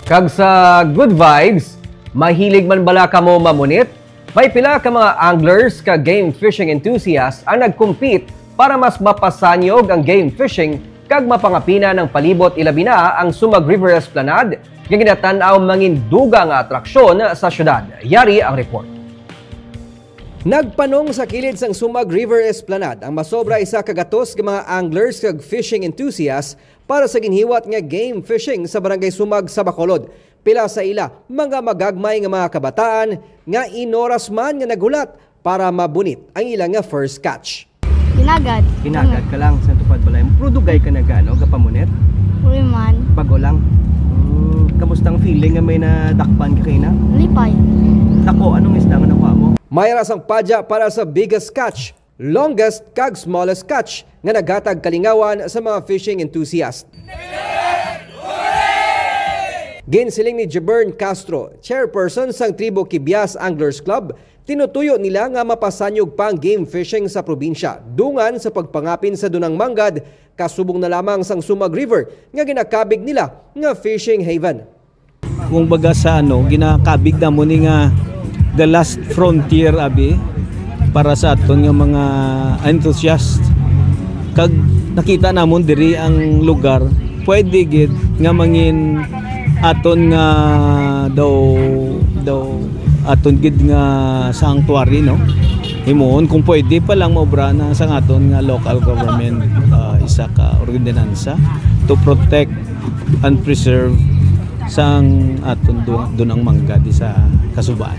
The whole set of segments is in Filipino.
Kag sa good vibes, mahilig man bala ka mo mamunit? May pila ka mga anglers ka game fishing enthusiasts ang nag-compete para mas mapasanyog ang game fishing kag mapangapina ng palibot ilabi na ang Sumag River Esplanade nga ginatan-aw mangin duga nga atraksyon sa syudad. Yari ang report. Nagpanong sa kilid sang Sumag River Esplanade ang masobra isa kagatos nga mga anglers kag fishing enthusiasts para sa ginhiwat nga game fishing sa barangay Sumag sa Bacolod. Pila sa ila mga magagmay nga mga kabataan nga inoras man nga nagulat para mabunit ang ilang nga first catch. Kinagad Ka lang sa tupad balay. Produgay ka na gano kapamunit? Uri man. Bago lang. Kamusta ang feeling nga may nadakpan ka kayo na? Lipay. Dako, anong isda nga nakuha mo? May rasang padya para sa biggest catch, longest kag smallest catch nga nagatag kalingawan sa mga fishing enthusiasts. Ginsiling ni Jebern Castro, chairperson sang Tribo Kibias Anglers Club, tinutuyo nila nga mapasanyog pa ang game fishing sa probinsya. Dungan sa pagpangapin sa Dunang Mangad, kasubong na lamang sang Sumag River nga ginakabig nila nga fishing haven. Kung baga sa ginakabig na mo ni nga the last frontier abi para sa aton nga mga enthusiast. Kag nakita namon diri ang lugar, pwede gid nga mangin aton nga daw aton gid nga sanctuary no. Himon kung pwede pa lang maobra na sa aton nga local government isa ka ordinansa to protect and preserve sang aton Dunang Mangga di sa kasubaan.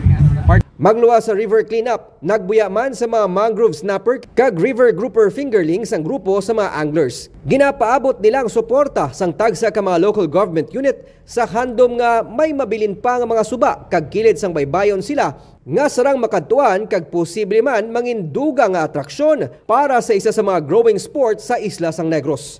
Magluwa sa river cleanup, nagbuya man sa mga mangrove snapper kag river grouper fingerlings ang grupo sa mga anglers. Ginapaabot nilang suporta sang tagsa ka mga local government unit sa handom nga may mabilin pa nga mga suba kag kilid sang baybayon sila nga sarang makadtuan kag posible man manginduga nga atraksyon para sa isa sa mga growing sport sa isla sang Negros.